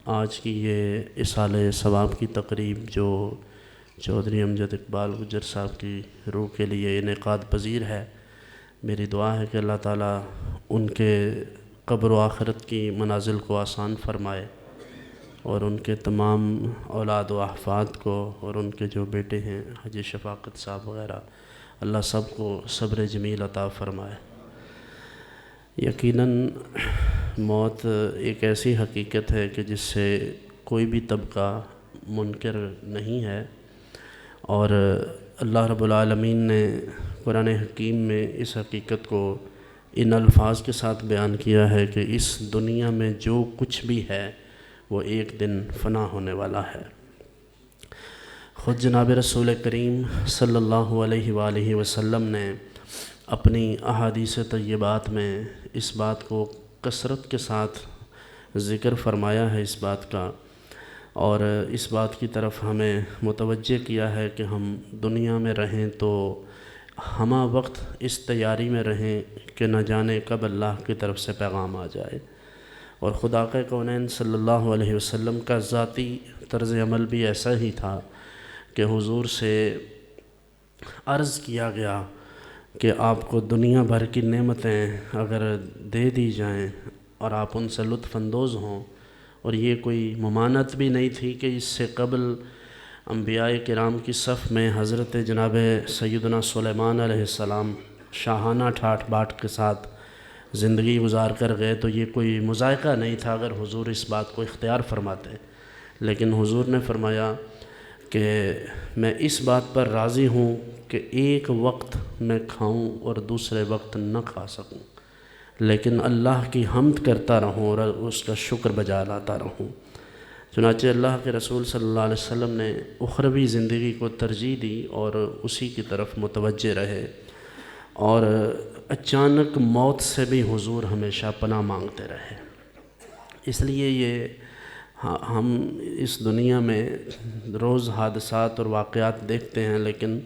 آج کی یہ اصالہ ثواب کی تقریب جو چودھری امجد اقبال گجر صاحب کی روح کے لیے انعقاد پذیر ہے، میری دعا ہے کہ اللہ تعالیٰ ان کے قبر و آخرت کی منازل کو آسان فرمائے اور ان کے تمام اولاد و احفاد کو اور ان کے جو بیٹے ہیں حاجی شفاقت صاحب وغیرہ، اللہ سب کو صبر جمیل عطا فرمائے۔ یقیناً موت ایک ایسی حقیقت ہے کہ جس سے کوئی بھی طبقہ منکر نہیں ہے، اور اللہ رب العالمین نے قرآن حکیم میں اس حقیقت کو ان الفاظ کے ساتھ بیان کیا ہے کہ اس دنیا میں جو کچھ بھی ہے وہ ایک دن فنا ہونے والا ہے۔ خود جناب رسول کریم صلی اللہ علیہ وآلہ وسلم نے اپنی احادیث طیبات میں اس بات کو کثرت کے ساتھ ذکر فرمایا ہے اس بات کا، اور اس بات کی طرف ہمیں متوجہ کیا ہے کہ ہم دنیا میں رہیں تو ہمہ وقت اس تیاری میں رہیں کہ نہ جانے کب اللہ کی طرف سے پیغام آ جائے۔ اور خدا کے کونین صلی اللہ علیہ وسلم کا ذاتی طرز عمل بھی ایسا ہی تھا کہ حضور سے عرض کیا گیا کہ آپ کو دنیا بھر کی نعمتیں اگر دے دی جائیں اور آپ ان سے لطف اندوز ہوں، اور یہ کوئی ممانعت بھی نہیں تھی کہ اس سے قبل انبیاء کرام کی صف میں حضرت جناب سیدنا سلیمان علیہ السلام شاہانہ ٹھاٹھ باٹ کے ساتھ زندگی گزار کر گئے، تو یہ کوئی مذائقہ نہیں تھا اگر حضور اس بات کو اختیار فرماتے، لیکن حضور نے فرمایا کہ میں اس بات پر راضی ہوں کہ ایک وقت میں کھاؤں اور دوسرے وقت نہ کھا سکوں، لیکن اللہ کی حمد کرتا رہوں اور اس کا شکر بجا لاتا رہوں۔ چنانچہ اللہ کے رسول صلی اللہ علیہ وسلم نے اخروی زندگی کو ترجیح دی اور اسی کی طرف متوجہ رہے، اور اچانک موت سے بھی حضور ہمیشہ پناہ مانگتے رہے۔ اس لیے یہ ہم اس دنیا میں روز حادثات اور واقعات دیکھتے ہیں، لیکن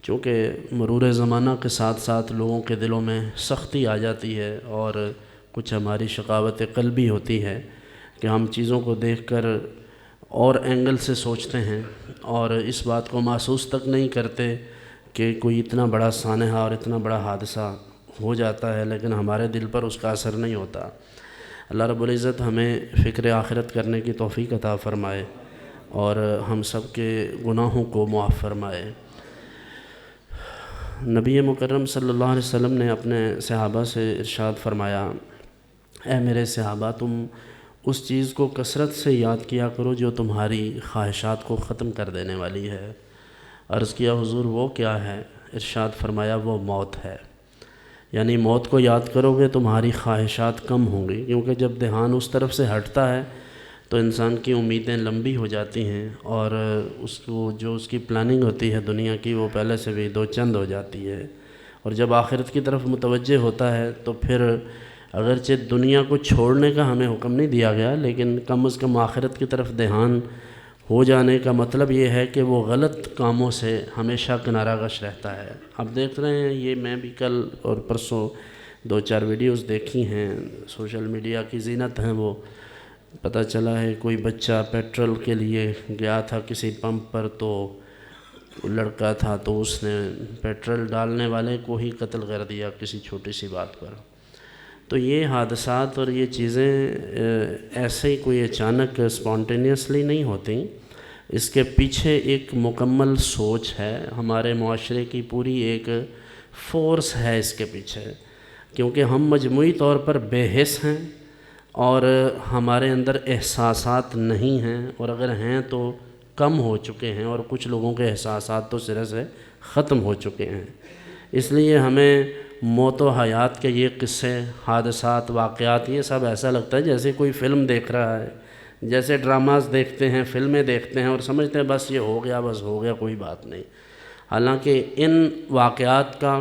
چونکہ مرور زمانہ کے ساتھ ساتھ لوگوں کے دلوں میں سختی آ جاتی ہے اور کچھ ہماری شقاوت قلبی ہوتی ہے کہ ہم چیزوں کو دیکھ کر اور اینگل سے سوچتے ہیں اور اس بات کو محسوس تک نہیں کرتے کہ کوئی اتنا بڑا سانحہ اور اتنا بڑا حادثہ ہو جاتا ہے، لیکن ہمارے دل پر اس کا اثر نہیں ہوتا۔ اللہ رب العزت ہمیں فکر آخرت کرنے کی توفیق عطا فرمائے اور ہم سب کے گناہوں کو معاف فرمائے۔ نبی مکرم صلی اللہ علیہ وسلم نے اپنے صحابہ سے ارشاد فرمایا، اے میرے صحابہ، تم اس چیز کو کثرت سے یاد کیا کرو جو تمہاری خواہشات کو ختم کر دینے والی ہے۔ عرض کیا حضور وہ کیا ہے؟ ارشاد فرمایا وہ موت ہے، یعنی موت کو یاد کرو گے تمہاری خواہشات کم ہوں گی، کیونکہ جب دھیان اس طرف سے ہٹتا ہے تو انسان کی امیدیں لمبی ہو جاتی ہیں اور اس کو جو اس کی پلاننگ ہوتی ہے دنیا کی وہ پہلے سے بھی دو چند ہو جاتی ہے، اور جب آخرت کی طرف متوجہ ہوتا ہے تو پھر اگرچہ دنیا کو چھوڑنے کا ہمیں حکم نہیں دیا گیا، لیکن کم از کم آخرت کی طرف دھیان ہو جانے کا مطلب یہ ہے کہ وہ غلط کاموں سے ہمیشہ کنارہ کش رہتا ہے۔ اب دیکھ رہے ہیں، یہ میں بھی کل اور پرسوں 2-4 ویڈیوز دیکھی ہیں، سوشل میڈیا کی زینت ہیں، وہ پتہ چلا ہے کوئی بچہ پیٹرول کے لیے گیا تھا کسی پمپ پر، تو لڑکا تھا تو اس نے پیٹرول ڈالنے والے کو ہی قتل کر دیا کسی چھوٹی سی بات پر۔ تو یہ حادثات اور یہ چیزیں ایسے ہی کوئی اچانک اسپونٹینیسلی نہیں ہوتی، اس کے پیچھے ایک مکمل سوچ ہے، ہمارے معاشرے کی پوری ایک فورس ہے اس کے پیچھے، کیونکہ ہم مجموعی طور پر بے حس ہیں اور ہمارے اندر احساسات نہیں ہیں، اور اگر ہیں تو کم ہو چکے ہیں، اور کچھ لوگوں کے احساسات تو سرے سے ختم ہو چکے ہیں۔ اس لیے ہمیں موت و حیات کے یہ قصے، حادثات، واقعات، یہ سب ایسا لگتا ہے جیسے کوئی فلم دیکھ رہا ہے، جیسے ڈراماز دیکھتے ہیں، فلمیں دیکھتے ہیں اور سمجھتے ہیں بس یہ ہو گیا، بس ہو گیا، کوئی بات نہیں۔ حالانکہ ان واقعات کا،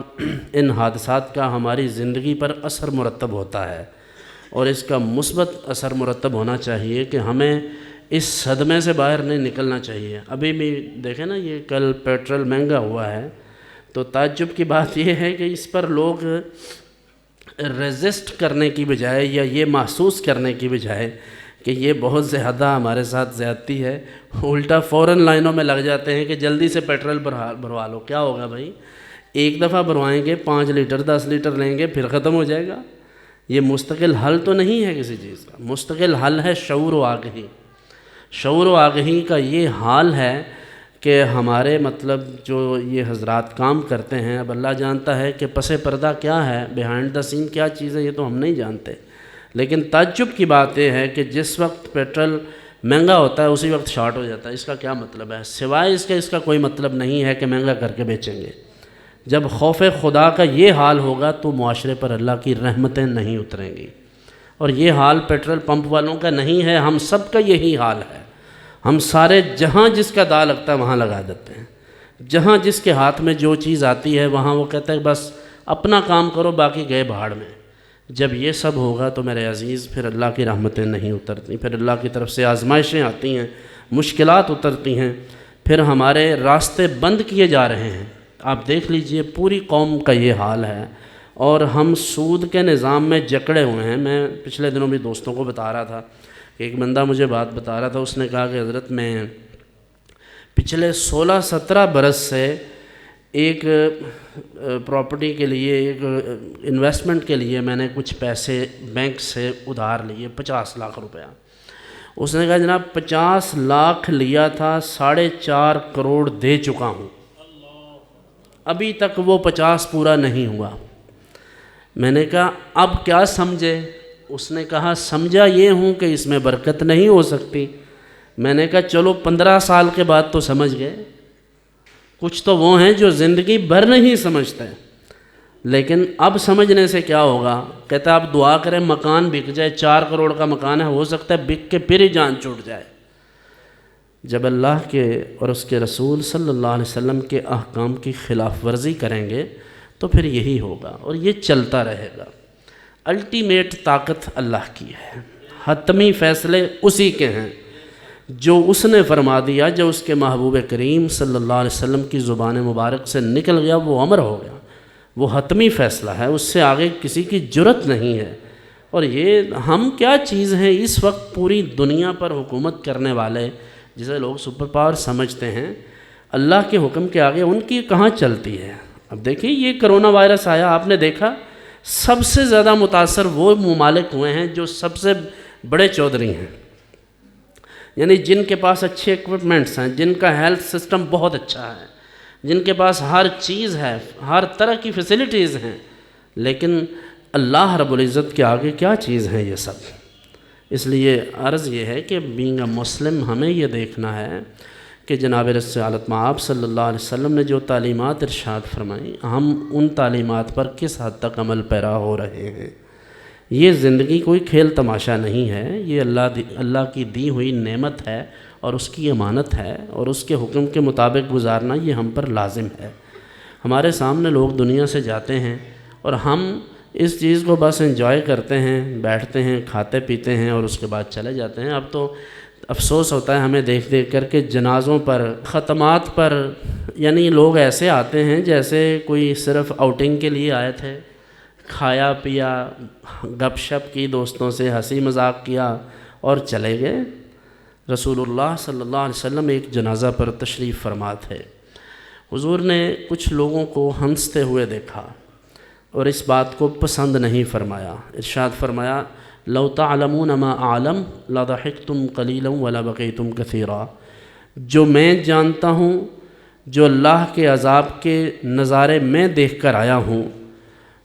ان حادثات کا ہماری زندگی پر اثر مرتب ہوتا ہے، اور اس کا مثبت اثر مرتب ہونا چاہیے کہ ہمیں اس صدمے سے باہر نہیں نکلنا چاہیے۔ ابھی بھی دیکھیں نا، یہ کل پیٹرول مہنگا ہوا ہے، تو تعجب کی بات یہ ہے کہ اس پر لوگ ریزسٹ کرنے کی بجائے یا یہ محسوس کرنے کی بجائے کہ یہ بہت زیادہ ہمارے ساتھ زیادتی ہے، الٹا فوراً لائنوں میں لگ جاتے ہیں کہ جلدی سے پیٹرول بھروا لو۔ کیا ہوگا بھائی؟ ایک دفعہ بھروائیں گے 5 لیٹر 10 لیٹر لیں گے پھر ختم ہو جائے گا۔ یہ مستقل حل تو نہیں ہے کسی چیز کا، مستقل حل ہے شعور و آگہی۔ شعور و آگہی کا یہ حال ہے کہ ہمارے مطلب جو یہ حضرات کام کرتے ہیں، اب اللہ جانتا ہے کہ پس پردہ کیا ہے، بیہائنڈ دا سین کیا چیز ہے، یہ تو ہم نہیں جانتے۔ لیکن تعجب کی بات یہ ہے کہ جس وقت پیٹرول مہنگا ہوتا ہے اسی وقت شارٹ ہو جاتا ہے۔ اس کا کیا مطلب ہے؟ سوائے اس کا کوئی مطلب نہیں ہے کہ مہنگا کر کے بیچیں گے۔ جب خوف خدا کا یہ حال ہوگا تو معاشرے پر اللہ کی رحمتیں نہیں اتریں گی۔ اور یہ حال پیٹرول پمپ والوں کا نہیں ہے، ہم سب کا یہی حال ہے۔ ہم سارے جہاں جس کا داء لگتا ہے وہاں لگا دیتے ہیں، جہاں جس کے ہاتھ میں جو چیز آتی ہے وہاں وہ کہتا ہے بس اپنا کام کرو باقی گئے بھاڑ میں۔ جب یہ سب ہوگا تو میرے عزیز پھر اللہ کی رحمتیں نہیں اترتی، پھر اللہ کی طرف سے آزمائشیں آتی ہیں، مشکلات اترتی ہیں، پھر ہمارے راستے بند کیے جا رہے ہیں۔ آپ دیکھ لیجئے پوری قوم کا یہ حال ہے، اور ہم سود کے نظام میں جکڑے ہوئے ہیں۔ میں پچھلے دنوں بھی دوستوں کو بتا رہا تھا کہ ایک بندہ مجھے بات بتا رہا تھا، اس نے کہا کہ حضرت میں پچھلے 16-17 برس سے ایک پراپرٹی کے لیے، ایک انویسٹمنٹ کے لیے میں نے کچھ پیسے بینک سے ادھار لیے 50 لاکھ روپیہ۔ اس نے کہا جناب 50 لاکھ لیا تھا، 4.5 کروڑ دے چکا ہوں، ابھی تک وہ 50 پورا نہیں ہوا۔ میں نے کہا اب کیا سمجھے؟ اس نے کہا سمجھا یہ ہوں کہ اس میں برکت نہیں ہو سکتی۔ میں نے کہا چلو 15 سال کے بعد تو سمجھ گئے۔ کچھ تو وہ ہیں جو زندگی بھر نہیں سمجھتے، لیکن اب سمجھنے سے کیا ہوگا؟ کہتا آپ دعا کریں مکان بک جائے، 4 کروڑ کا مکان ہے، ہو سکتا ہے بک کے پھر ہی جان چھوٹ جائے۔ جب اللہ کے اور اس کے رسول صلی اللہ علیہ وسلم کے احکام کی خلاف ورزی کریں گے تو پھر یہی ہوگا، اور یہ چلتا رہے گا۔ الٹیمیٹ طاقت اللہ کی ہے، حتمی فیصلے اسی کے ہیں۔ جو اس نے فرما دیا، جو اس کے محبوب کریم صلی اللہ علیہ وسلم کی زبان مبارک سے نکل گیا وہ امر ہو گیا، وہ حتمی فیصلہ ہے، اس سے آگے کسی کی جرت نہیں ہے۔ اور یہ ہم کیا چیز ہیں اس وقت پوری دنیا پر حکومت کرنے والے، جسے لوگ سپر پاور سمجھتے ہیں، اللہ کے حکم کے آگے ان کی کہاں چلتی ہے؟ اب دیکھیں یہ کرونا وائرس آیا، آپ نے دیکھا سب سے زیادہ متاثر وہ ممالک ہوئے ہیں جو سب سے بڑے چودھری ہیں، یعنی جن کے پاس اچھے ایکوپمنٹس ہیں، جن کا ہیلتھ سسٹم بہت اچھا ہے، جن کے پاس ہر چیز ہے، ہر طرح کی فیسلٹیز ہیں، لیکن اللہ رب العزت کے آگے کیا چیز ہے یہ سب؟ اس لیے عرض یہ ہے کہ بینگ اے مسلم ہمیں یہ دیکھنا ہے کہ جناب رسالت مآب صلی اللہ علیہ وسلم نے جو تعلیمات ارشاد فرمائیں، ہم ان تعلیمات پر کس حد تک عمل پیرا ہو رہے ہیں۔ یہ زندگی کوئی کھیل تماشا نہیں ہے، یہ اللہ کی دی ہوئی نعمت ہے اور اس کی امانت ہے، اور اس کے حکم کے مطابق گزارنا یہ ہم پر لازم ہے۔ ہمارے سامنے لوگ دنیا سے جاتے ہیں اور ہم اس چیز کو بس انجوائے کرتے ہیں، بیٹھتے ہیں، کھاتے پیتے ہیں اور اس کے بعد چلے جاتے ہیں۔ اب تو افسوس ہوتا ہے ہمیں دیکھ دیکھ کر کے جنازوں پر، ختمات پر، یعنی لوگ ایسے آتے ہیں جیسے کوئی صرف آؤٹنگ کے لیے آئے تھے، کھایا پیا، گپ شپ کی، دوستوں سے ہنسی مذاق کیا اور چلے گئے۔ رسول اللہ صلی اللہ علیہ وسلم ایک جنازہ پر تشریف فرما تھے، حضور نے کچھ لوگوں کو ہنستے ہوئے دیکھا اور اس بات کو پسند نہیں فرمایا۔ ارشاد فرمایا لو تعلمون ما اعلم لضحکتم قلیلا ولبکیتم کثیرا، جو میں جانتا ہوں، جو اللہ کے عذاب کے نظارے میں دیکھ کر آیا ہوں،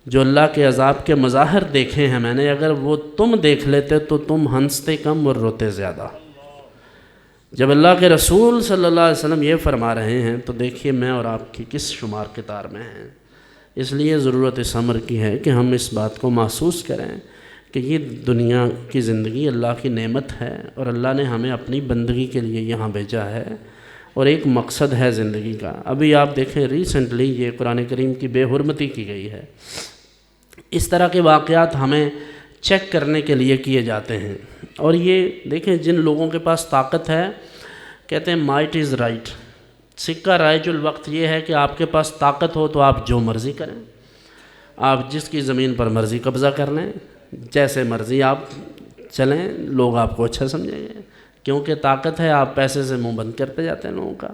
جو اللہ کے عذاب کے مظاہر دیکھے ہیں میں نے، اگر وہ تم دیکھ لیتے تو تم ہنستے کم اور روتے زیادہ۔ جب اللہ کے رسول صلی اللہ علیہ وسلم یہ فرما رہے ہیں تو دیکھیے میں اور آپ کی کس شمار کتار میں ہیں۔ اس لیے ضرورت اس امر کی ہے کہ ہم اس بات کو محسوس کریں کہ یہ دنیا کی زندگی اللہ کی نعمت ہے، اور اللہ نے ہمیں اپنی بندگی کے لیے یہاں بھیجا ہے، اور ایک مقصد ہے زندگی کا۔ ابھی آپ دیکھیں ریسنٹلی یہ قرآن کریم کی بے حرمتی کی گئی ہے۔ اس طرح کے واقعات ہمیں چیک کرنے کے لیے کیے جاتے ہیں، اور یہ دیکھیں جن لوگوں کے پاس طاقت ہے کہتے ہیں مائٹ از رائٹ، سکہ رائج الوقت یہ ہے کہ آپ کے پاس طاقت ہو تو آپ جو مرضی کریں، آپ جس کی زمین پر مرضی قبضہ کر لیں، جیسے مرضی آپ چلیں لوگ آپ کو اچھا سمجھیں گے، کیونکہ طاقت ہے، آپ پیسے سے منہ بند کرتے جاتے ہیں لوگوں کا،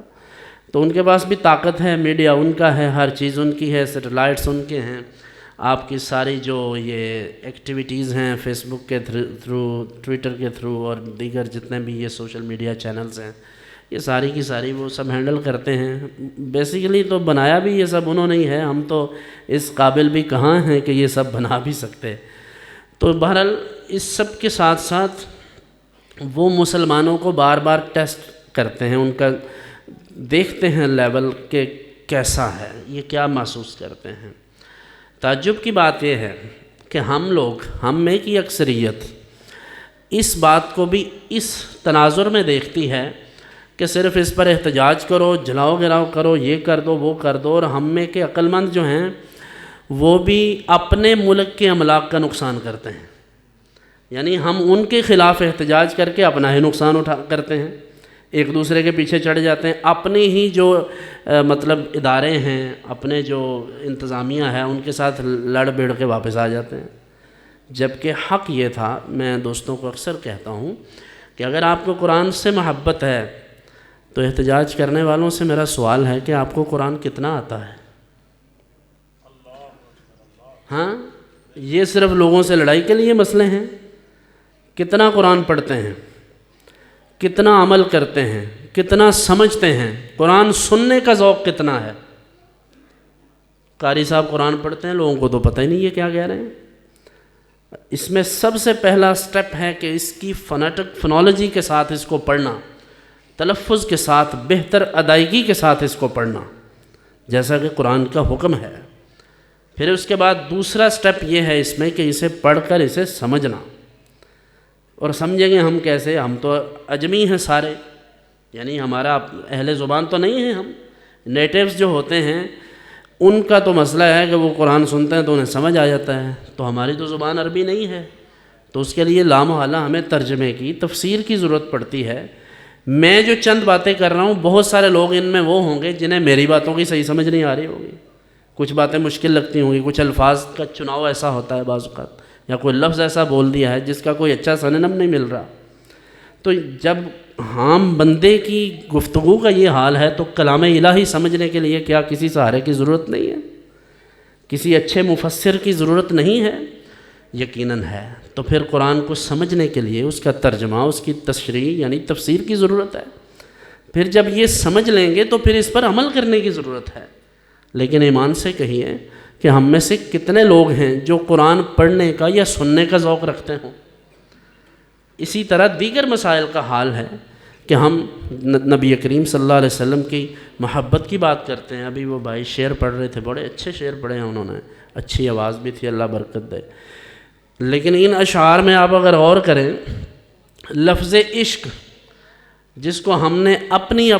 تو ان کے پاس بھی طاقت ہے، میڈیا ان کا ہے، ہر چیز ان کی ہے، سیٹلائٹس ان کے ہیں، آپ کی ساری جو یہ ایکٹیویٹیز ہیں فیس بک کے تھرو، ٹویٹر کے تھرو اور دیگر جتنے بھی یہ سوشل میڈیا چینلز ہیں، یہ ساری کی ساری وہ سب ہینڈل کرتے ہیں۔ بیسیکلی تو بنایا بھی یہ سب انہوں نے ہی ہے، ہم تو اس قابل بھی کہاں ہیں کہ یہ سب بنا بھی سکتے۔ تو بہرحال اس سب کے ساتھ ساتھ وہ مسلمانوں کو بار بار ٹیسٹ کرتے ہیں، ان کا دیکھتے ہیں لیول کہ کیسا ہے، یہ کیا محسوس کرتے ہیں۔ تعجب کی بات یہ ہے کہ ہم میں کی اکثریت اس بات کو بھی اس تناظر میں دیکھتی ہے کہ صرف اس پر احتجاج کرو، جلاؤ گراؤ کرو، یہ کر دو وہ کر دو، اور ہم میں کے عقل مند جو ہیں وہ بھی اپنے ملک کے املاک کا نقصان کرتے ہیں، یعنی ہم ان کے خلاف احتجاج کر کے اپنا ہی نقصان کرتے ہیں، ایک دوسرے کے پیچھے چڑھ جاتے ہیں، اپنے ہی جو مطلب ادارے ہیں، اپنے جو انتظامیہ ہے ان کے ساتھ لڑ بڑھ کے واپس آ جاتے ہیں۔ جبکہ حق یہ تھا، میں دوستوں کو اکثر کہتا ہوں کہ اگر آپ کو قرآن سے محبت ہے تو احتجاج کرنے والوں سے میرا سوال ہے کہ آپ کو قرآن کتنا آتا ہے؟ ہاں، یہ صرف لوگوں سے لڑائی کے لیے مسئلے ہیں؟ کتنا قرآن پڑھتے ہیں، کتنا عمل کرتے ہیں، کتنا سمجھتے ہیں، قرآن سننے کا ذوق کتنا ہے؟ قاری صاحب قرآن پڑھتے ہیں، لوگوں کو تو پتہ ہی نہیں ہے کیا کہہ رہے ہیں۔ اس میں سب سے پہلا سٹیپ ہے کہ اس کی فونالوجی کے ساتھ اس کو پڑھنا، تلفظ کے ساتھ، بہتر ادائیگی کے ساتھ اس کو پڑھنا، جیسا کہ قرآن کا حکم ہے۔ پھر اس کے بعد دوسرا سٹیپ یہ ہے اس میں کہ اسے پڑھ کر اسے سمجھنا، اور سمجھیں گے ہم کیسے؟ ہم تو اجمی ہیں سارے، یعنی ہمارا اہل زبان تو نہیں ہیں، ہم نیٹیوز جو ہوتے ہیں ان کا تو مسئلہ ہے کہ وہ قرآن سنتے ہیں تو انہیں سمجھ آ جاتا ہے، تو ہماری تو زبان عربی نہیں ہے، تو اس کے لیے لامحالہ ہمیں ترجمے کی، تفسیر کی ضرورت پڑتی ہے۔ میں جو چند باتیں کر رہا ہوں، بہت سارے لوگ ان میں وہ ہوں گے جنہیں میری باتوں کی صحیح سمجھ نہیں آ رہی ہوگی، کچھ باتیں مشکل لگتی ہوں گی، کچھ الفاظ کا چناؤ ایسا ہوتا ہے بعض اوقات، یا کوئی لفظ ایسا بول دیا ہے جس کا کوئی اچھا سننم نہیں مل رہا۔ تو جب عام بندے کی گفتگو کا یہ حال ہے تو کلام الہی سمجھنے کے لیے کیا کسی سہارے کی ضرورت نہیں ہے؟ کسی اچھے مفسر کی ضرورت نہیں ہے؟ یقیناً ہے۔ تو پھر قرآن کو سمجھنے کے لیے اس کا ترجمہ، اس کی تشریح یعنی تفسیر کی ضرورت ہے۔ پھر جب یہ سمجھ لیں گے تو پھر اس پر عمل کرنے کی ضرورت ہے۔ لیکن ایمان سے کہیے کہ ہم میں سے کتنے لوگ ہیں جو قرآن پڑھنے کا یا سننے کا ذوق رکھتے ہوں؟ اسی طرح دیگر مسائل کا حال ہے کہ ہم نبی کریم صلی اللہ علیہ وسلم کی محبت کی بات کرتے ہیں۔ ابھی وہ بھائی شعر پڑھ رہے تھے، بڑے اچھے شعر پڑھے ہیں انہوں نے، اچھی آواز بھی تھی، اللہ برکت دے۔ لیکن ان اشعار میں آپ اگر غور کریں، لفظ عشق جس کو ہم نے اپنی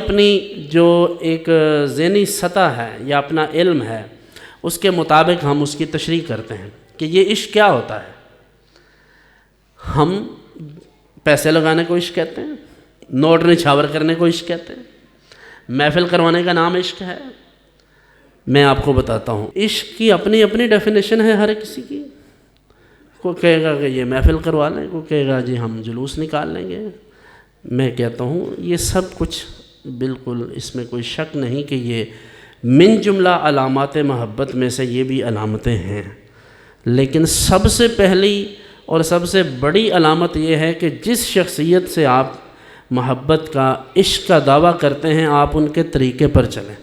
جو ایک ذہنی سطح ہے یا اپنا علم ہے اس کے مطابق ہم اس کی تشریح کرتے ہیں کہ یہ عشق کیا ہوتا ہے۔ ہم پیسے لگانے کو عشق کہتے ہیں، نوٹ نچھاور کرنے کو عشق کہتے ہیں، محفل کروانے کا نام عشق ہے۔ میں آپ کو بتاتا ہوں، عشق کی اپنی اپنی ڈیفینیشن ہے ہر کسی کی۔ کوئی کہے گا کہ یہ محفل کروا لیں، کوئی کہے گا جی ہم جلوس نکال لیں گے۔ میں کہتا ہوں یہ سب کچھ بالکل اس میں کوئی شک نہیں کہ یہ من جملہ علامات محبت میں سے یہ بھی علامتیں ہیں، لیکن سب سے پہلی اور سب سے بڑی علامت یہ ہے کہ جس شخصیت سے آپ محبت کا، عشق کا دعویٰ کرتے ہیں، آپ ان کے طریقے پر چلیں۔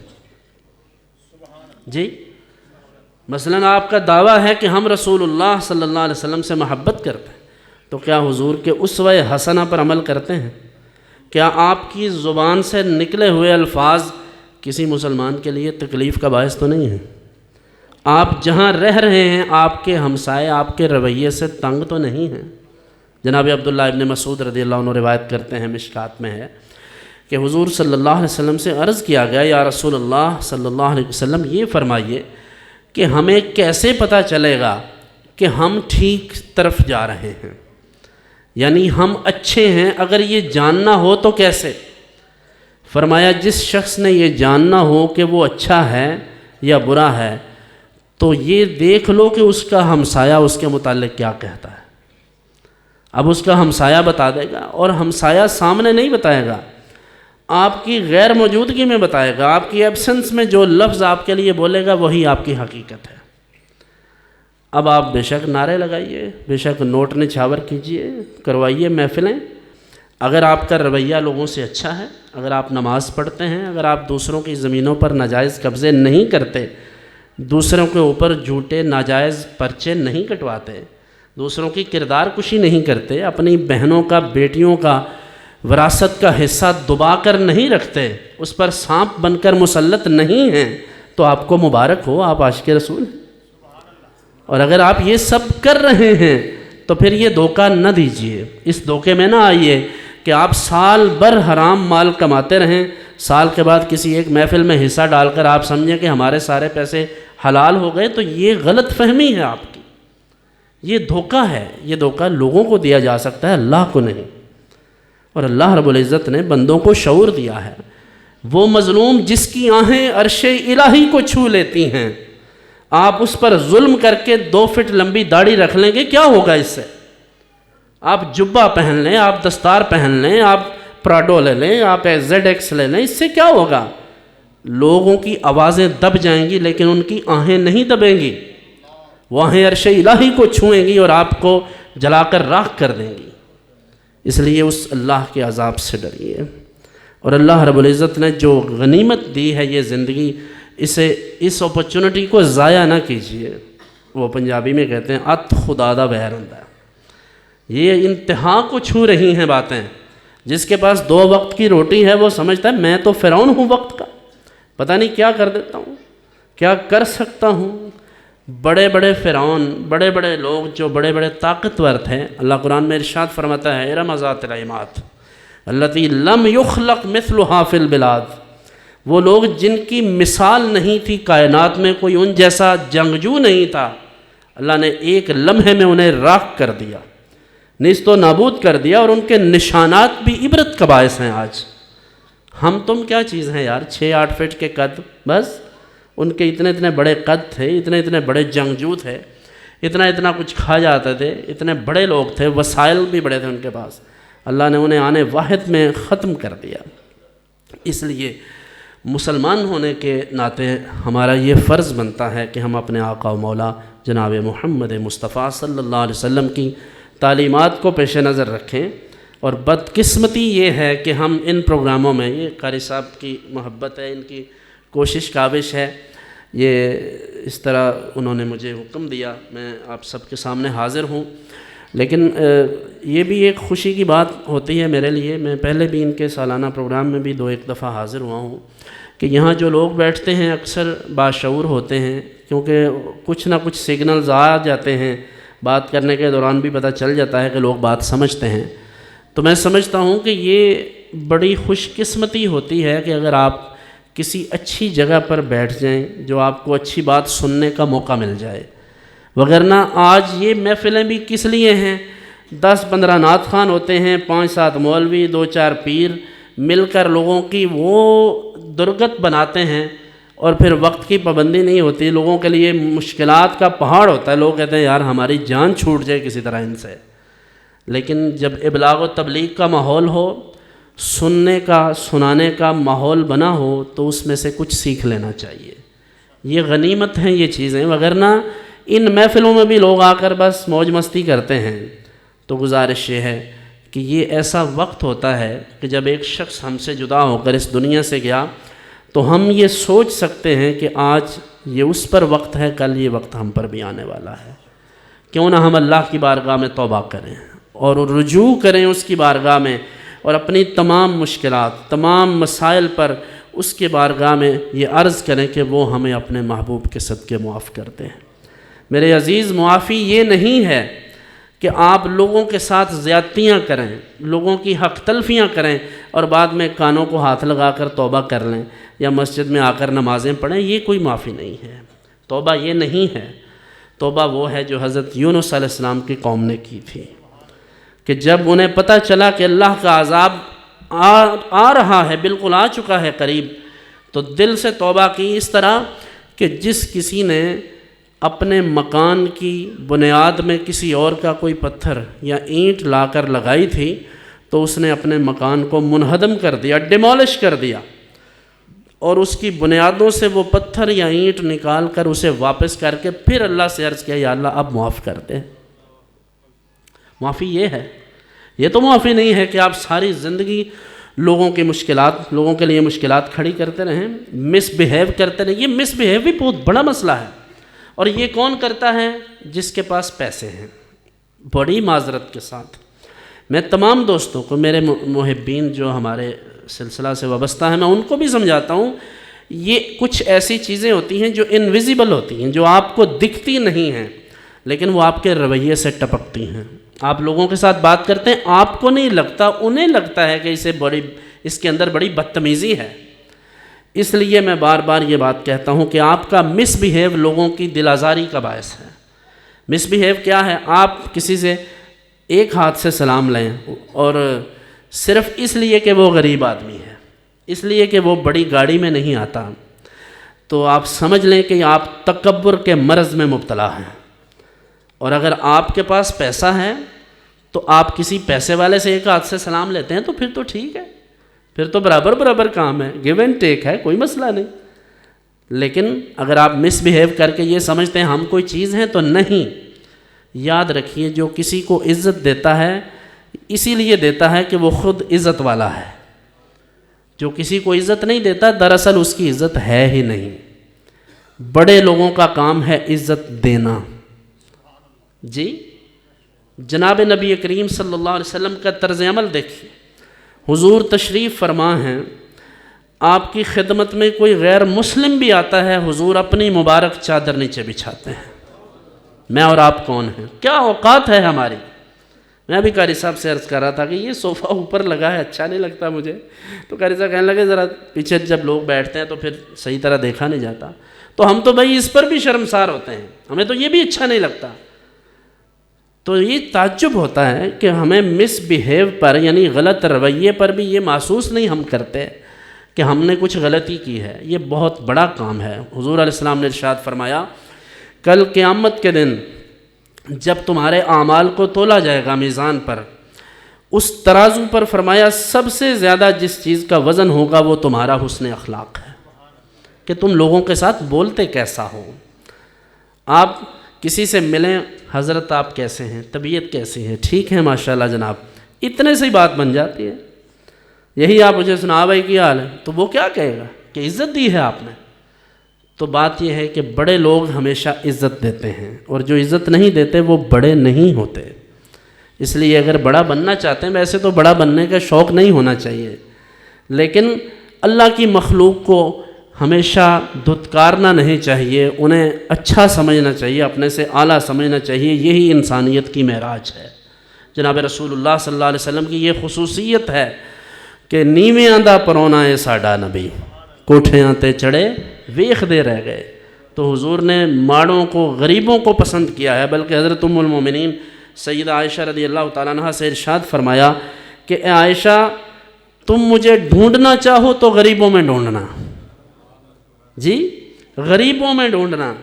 جی مثلاً آپ کا دعویٰ ہے کہ ہم رسول اللہ صلی اللہ علیہ وسلم سے محبت کرتے ہیں، تو کیا حضور کے اسوہ حسنہ پر عمل کرتے ہیں؟ کیا آپ کی زبان سے نکلے ہوئے الفاظ کسی مسلمان کے لیے تکلیف کا باعث تو نہیں ہے؟ آپ جہاں رہ رہے ہیں آپ کے ہمسائے آپ کے رویے سے تنگ تو نہیں ہیں؟ جناب عبداللہ ابن مسعود رضی اللہ عنہ روایت کرتے ہیں، مشکات میں ہے کہ حضور صلی اللہ علیہ وسلم سے عرض کیا گیا، یا رسول اللہ صلی اللہ علیہ وسلم یہ فرمائیے کہ ہمیں کیسے پتہ چلے گا کہ ہم ٹھیک طرف جا رہے ہیں، یعنی ہم اچھے ہیں، اگر یہ جاننا ہو تو کیسے؟ فرمایا جس شخص نے یہ جاننا ہو کہ وہ اچھا ہے یا برا ہے تو یہ دیکھ لو کہ اس کا ہمسایہ اس کے متعلق کیا کہتا ہے۔ اب اس کا ہمسایہ بتا دے گا، اور ہمسایہ سامنے نہیں بتائے گا، آپ کی غیر موجودگی میں بتائے گا، آپ کی ایبسنس میں جو لفظ آپ کے لیے بولے گا وہی آپ کی حقیقت ہے۔ اب آپ بے شک نعرے لگائیے، بے شک نوٹ نچھاور کیجئے، کروائیے محفلیں، اگر آپ کا رویہ لوگوں سے اچھا ہے، اگر آپ نماز پڑھتے ہیں، اگر آپ دوسروں کی زمینوں پر ناجائز قبضے نہیں کرتے، دوسروں کے اوپر جھوٹے ناجائز پرچے نہیں کٹواتے، دوسروں کی کردار کشی نہیں کرتے، اپنی بہنوں کا، بیٹیوں کا وراثت کا حصہ دبا کر نہیں رکھتے، اس پر سانپ بن کر مسلط نہیں ہیں، تو آپ کو مبارک ہو، آپ عاشق رسول ہیں۔ اور اگر آپ یہ سب کر رہے ہیں تو پھر یہ دھوکہ نہ دیجئے، اس دھوکے میں نہ آئیے کہ آپ سال بھر حرام مال کماتے رہیں، سال کے بعد کسی ایک محفل میں حصہ ڈال کر آپ سمجھیں کہ ہمارے سارے پیسے حلال ہو گئے، تو یہ غلط فہمی ہے آپ کی، یہ دھوکہ ہے، یہ دھوکہ لوگوں کو دیا جا سکتا ہے، اللہ کو نہیں۔ اور اللہ رب العزت نے بندوں کو شعور دیا ہے، وہ مظلوم جس کی آہیں عرش الہی کو چھو لیتی ہیں، آپ اس پر ظلم کر کے 2 فٹ لمبی داڑھی رکھ لیں گے، کیا ہوگا اس سے؟ آپ جبہ پہن لیں، آپ دستار پہن لیں، آپ پراڈو لے لیں، آپ ZX لے لیں، اس سے کیا ہوگا؟ لوگوں کی آوازیں دب جائیں گی لیکن ان کی آہیں نہیں دبیں گی، وہ آہیں عرش الہی کو چھوئیں گی اور آپ کو جلا کر راکھ کر دیں گی۔ اس لیے اس اللہ کے عذاب سے ڈریے، اور اللہ رب العزت نے جو غنیمت دی ہے یہ زندگی، اس اپرچونٹی کو ضائع نہ کیجیے۔ وہ پنجابی میں کہتے ہیں ات خدا دا ویر ہوندا ہے، یہ انتہا کو چھو رہی ہیں باتیں۔ جس کے پاس 2 وقت کی روٹی ہے وہ سمجھتا ہے میں تو فرعون ہوں وقت کا، پتہ نہیں کیا کر دیتا ہوں، کیا کر سکتا ہوں۔ بڑے بڑے فرعون، بڑے بڑے لوگ جو بڑے بڑے طاقتور تھے، اللہ قرآن میں ارشاد فرماتا ہے ارم ذات العماد التی لم یخلق مثلها فی البلاد، وہ لوگ جن کی مثال نہیں تھی کائنات میں، کوئی ان جیسا جنگجو نہیں تھا، اللہ نے ایک لمحے میں انہیں راکھ کر دیا، نیست و نابود کر دیا، اور ان کے نشانات بھی عبرت کا باعث ہیں۔ آج ہم تم کیا چیز ہیں یار، 6-8 فٹ کے قد، بس ان کے اتنے بڑے قد تھے، اتنے بڑے جنگجو تھے، اتنا کچھ کھا جاتے تھے، اتنے بڑے لوگ تھے، وسائل بھی بڑے تھے ان کے پاس، اللہ نے انہیں آنے واحد میں ختم کر دیا۔ اس لیے مسلمان ہونے کے ناطے ہمارا یہ فرض بنتا ہے کہ ہم اپنے آقا و مولا جناب محمد مصطفیٰ صلی اللہ علیہ وسلم کی تعلیمات کو پیش نظر رکھیں۔ اور بدقسمتی یہ ہے کہ ہم ان پروگراموں میں، یہ قاری صاحب کی محبت ہے، ان کی کوشش کاوش ہے، یہ اس طرح انہوں نے مجھے حکم دیا، میں آپ سب کے سامنے حاضر ہوں، لیکن یہ بھی ایک خوشی کی بات ہوتی ہے میرے لیے، میں پہلے بھی ان کے سالانہ پروگرام میں بھی 2-1 دفعہ حاضر ہوا ہوں، کہ یہاں جو لوگ بیٹھتے ہیں اکثر باشعور ہوتے ہیں، کیونکہ کچھ نہ کچھ سگنلز آ جاتے ہیں، بات کرنے کے دوران بھی پتہ چل جاتا ہے کہ لوگ بات سمجھتے ہیں، تو میں سمجھتا ہوں کہ یہ بڑی خوش قسمتی ہوتی ہے کہ اگر آپ کسی اچھی جگہ پر بیٹھ جائیں جو آپ کو اچھی بات سننے کا موقع مل جائے، وگرنہ آج یہ محفلیں بھی کس لیے ہیں؟ 10-15 نعت خوان ہوتے ہیں، 5-7 مولوی، 2-4 پیر مل کر لوگوں کی وہ درگت بناتے ہیں، اور پھر وقت کی پابندی نہیں ہوتی، لوگوں کے لیے مشکلات کا پہاڑ ہوتا ہے، لوگ کہتے ہیں یار ہماری جان چھوٹ جائے کسی طرح ان سے۔ لیکن جب ابلاغ و تبلیغ کا ماحول ہو، سننے کا، سنانے کا ماحول بنا ہو، تو اس میں سے کچھ سیکھ لینا چاہیے، یہ غنیمت ہیں یہ چیزیں، وگرنہ ان محفلوں میں بھی لوگ آ کر بس موج مستی کرتے ہیں۔ تو گزارش یہ ہے کہ یہ ایسا وقت ہوتا ہے کہ جب ایک شخص ہم سے جدا ہو کر اس دنیا سے گیا تو ہم یہ سوچ سکتے ہیں کہ آج یہ اس پر وقت ہے، کل یہ وقت ہم پر بھی آنے والا ہے، کیوں نہ ہم اللہ کی بارگاہ میں توبہ کریں اور رجوع کریں اس کی بارگاہ میں، اور اپنی تمام مشکلات، تمام مسائل پر اس کی بارگاہ میں یہ عرض کریں کہ وہ ہمیں اپنے محبوب کے صدقے معاف کر دیں۔ میرے عزیز، معافی یہ نہیں ہے کہ آپ لوگوں کے ساتھ زیادتیاں کریں، لوگوں کی حق تلفیاں کریں اور بعد میں کانوں کو ہاتھ لگا کر توبہ کر لیں یا مسجد میں آ کر نمازیں پڑھیں، یہ کوئی معافی نہیں ہے۔ توبہ یہ نہیں ہے، توبہ وہ ہے جو حضرت یونس علیہ السلام کی قوم نے کی تھی، کہ جب انہیں پتہ چلا کہ اللہ کا عذاب آ رہا ہے، بالکل آ چکا ہے قریب، تو دل سے توبہ کی، اس طرح کہ جس کسی نے اپنے مکان کی بنیاد میں کسی اور کا کوئی پتھر یا اینٹ لا کر لگائی تھی تو اس نے اپنے مکان کو منہدم کر دیا، ڈیمولش کر دیا، اور اس کی بنیادوں سے وہ پتھر یا اینٹ نکال کر اسے واپس کر کے پھر اللہ سے عرض کیا یا اللہ اب معاف کر دے۔ معافی یہ ہے، یہ تو معافی نہیں ہے کہ آپ ساری زندگی لوگوں کے لیے مشکلات کھڑی کرتے رہیں، مس بیہیو کرتے رہیں۔ یہ مس بیہیو بھی بہت بڑا مسئلہ ہے، اور یہ کون کرتا ہے؟ جس کے پاس پیسے ہیں۔ بڑی معذرت کے ساتھ میں تمام دوستوں کو، میرے محبین جو ہمارے سلسلہ سے وابستہ ہیں، میں ان کو بھی سمجھاتا ہوں، یہ کچھ ایسی چیزیں ہوتی ہیں جو انویزیبل ہوتی ہیں، جو آپ کو دکھتی نہیں ہیں، لیکن وہ آپ کے رویے سے ٹپکتی ہیں۔ آپ لوگوں کے ساتھ بات کرتے ہیں، آپ کو نہیں لگتا، انہیں لگتا ہے کہ اس کے اندر بڑی بدتمیزی ہے۔ اس لیے میں بار بار یہ بات کہتا ہوں کہ آپ کا مس بیہیو لوگوں کی دل آزاری کا باعث ہے۔ مس بیہیو کیا ہے؟ آپ کسی سے ایک ہاتھ سے سلام لیں، اور صرف اس لیے کہ وہ غریب آدمی ہے، اس لیے کہ وہ بڑی گاڑی میں نہیں آتا، تو آپ سمجھ لیں کہ آپ تکبر کے مرض میں مبتلا ہیں۔ اور اگر آپ کے پاس پیسہ ہے تو آپ کسی پیسے والے سے ایک ہاتھ سے سلام لیتے ہیں تو پھر تو ٹھیک ہے، پھر تو برابر کام ہے، گیو اینڈ ٹیک ہے، کوئی مسئلہ نہیں۔ لیکن اگر آپ مس بیہیو کر کے یہ سمجھتے ہیں ہم کوئی چیز ہیں، تو نہیں۔ یاد رکھیے، جو کسی کو عزت دیتا ہے اسی لیے دیتا ہے کہ وہ خود عزت والا ہے۔ جو کسی کو عزت نہیں دیتا دراصل اس کی عزت ہے ہی نہیں۔ بڑے لوگوں کا کام ہے عزت دینا۔ جی جناب نبی کریم صلی اللہ علیہ وسلم کا طرز عمل دیکھیے۔ حضور تشریف فرما ہیں، آپ کی خدمت میں کوئی غیر مسلم بھی آتا ہے، حضور اپنی مبارک چادر نیچے بچھاتے ہیں۔ میں اور آپ کون ہیں؟ کیا اوقات ہے ہماری؟ میں ابھی قاری صاحب سے عرض کر رہا تھا کہ یہ صوفہ اوپر لگا ہے، اچھا نہیں لگتا مجھے، تو قاری صاحب کہنے لگے ذرا پیچھے جب لوگ بیٹھتے ہیں تو پھر صحیح طرح دیکھا نہیں جاتا، تو ہم تو بھائی اس پر بھی شرمسار ہوتے ہیں، ہمیں تو یہ بھی اچھا نہیں لگتا۔ تو یہ تعجب ہوتا ہے کہ ہمیں مس بیہیو پر، یعنی غلط رویے پر بھی یہ محسوس نہیں ہم کرتے کہ ہم نے کچھ غلطی کی ہے۔ یہ بہت بڑا کام ہے۔ حضور علیہ السلام نے ارشاد فرمایا، کل قیامت کے دن جب تمہارے اعمال کو تولا جائے گا میزان پر، اس ترازو پر فرمایا سب سے زیادہ جس چیز کا وزن ہوگا وہ تمہارا حسن اخلاق ہے، کہ تم لوگوں کے ساتھ بولتے کیسا ہو۔ آپ کسی سے ملیں، حضرت آپ کیسے ہیں، طبیعت کیسی ہے، ٹھیک ہے ماشاءاللہ جناب، اتنے سے ہی بات بن جاتی ہے۔ یہی آپ مجھے سنا بھائی کی حال ہے، تو وہ کیا کہے گا کہ عزت دی ہے آپ نے۔ تو بات یہ ہے کہ بڑے لوگ ہمیشہ عزت دیتے ہیں، اور جو عزت نہیں دیتے وہ بڑے نہیں ہوتے۔ اس لیے اگر بڑا بننا چاہتے ہیں، ویسے تو بڑا بننے کا شوق نہیں ہونا چاہیے، لیکن اللہ کی مخلوق کو ہمیشہ دھتکارنا نہیں چاہیے، انہیں اچھا سمجھنا چاہیے، اپنے سے اعلیٰ سمجھنا چاہیے۔ یہی انسانیت کی معراج ہے۔ جناب رسول اللہ صلی اللہ علیہ وسلم کی یہ خصوصیت ہے کہ نیویاں دا پرونا ہے ساڈا نبی، کوٹھیاں تے چڑھے ویخ دے رہ گئے۔ تو حضور نے ماڑوں کو، غریبوں کو پسند کیا ہے، بلکہ حضرت ام المومنین سیدہ عائشہ رضی اللہ تعالیٰ عنہا سے ارشاد فرمایا کہ اے عائشہ، تم مجھے ڈھونڈنا چاہو تو غریبوں میں ڈھونڈنا۔ جی غریبوں میں ڈھونڈنا۔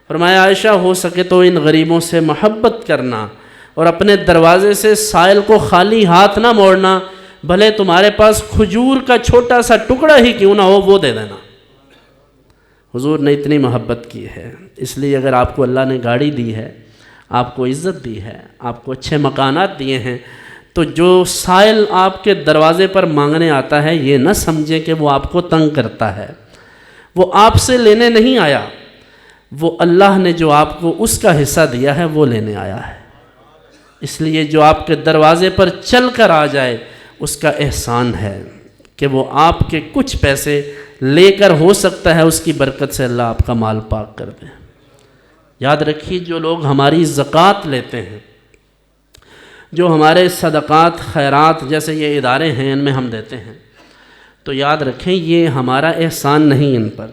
فرمایا عائشہ ہو سکے تو ان غریبوں سے محبت کرنا، اور اپنے دروازے سے سائل کو خالی ہاتھ نہ موڑنا، بھلے تمہارے پاس کھجور کا چھوٹا سا ٹکڑا ہی کیوں نہ ہو وہ دے دینا۔ حضور نے اتنی محبت کی ہے۔ اس لیے اگر آپ کو اللہ نے گاڑی دی ہے، آپ کو عزت دی ہے، آپ کو اچھے مکانات دیے ہیں، تو جو سائل آپ کے دروازے پر مانگنے آتا ہے یہ نہ سمجھیں کہ وہ آپ کو تنگ کرتا ہے۔ وہ آپ سے لینے نہیں آیا، وہ اللہ نے جو آپ کو اس کا حصہ دیا ہے وہ لینے آیا ہے۔ اس لیے جو آپ کے دروازے پر چل کر آ جائے اس کا احسان ہے کہ وہ آپ کے کچھ پیسے لے کر، ہو سکتا ہے اس کی برکت سے اللہ آپ کا مال پاک کر دے۔ یاد رکھیے، جو لوگ ہماری زکوٰۃ لیتے ہیں، جو ہمارے صدقات خیرات جیسے یہ ادارے ہیں ان میں ہم دیتے ہیں، تو یاد رکھیں یہ ہمارا احسان نہیں ان پر،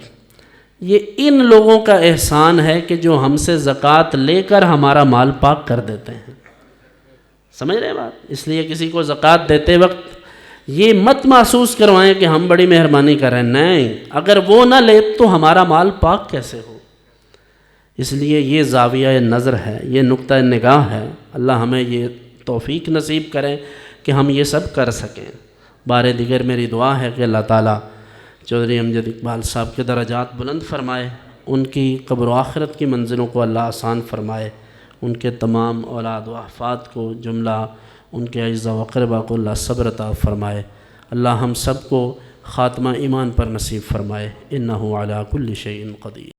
یہ ان لوگوں کا احسان ہے کہ جو ہم سے زکوٰۃ لے کر ہمارا مال پاک کر دیتے ہیں۔ سمجھ رہے ہیں بات؟ اس لیے کسی کو زکوٰۃ دیتے وقت یہ مت محسوس کروائیں کہ ہم بڑی مہربانی کر رہے ہیں، نہیں، اگر وہ نہ لے تو ہمارا مال پاک کیسے ہو؟ اس لیے یہ زاویہ نظر ہے، یہ نقطہ نگاہ ہے۔ اللہ ہمیں یہ توفیق نصیب کریں کہ ہم یہ سب کر سکیں۔ بار دیگر میری دعا ہے کہ اللہ تعالیٰ چودھری امجد اقبال صاحب کے درجات بلند فرمائے، ان کی قبر و آخرت کی منزلوں کو اللہ آسان فرمائے، ان کے تمام اولاد و احفاد کو، جملہ ان کے اعزاء و اقربا کو اللہ صبر عطا فرمائے۔ اللہ ہم سب کو خاتمہ ایمان پر نصیب فرمائے، انہ علی کل شیء قدیر۔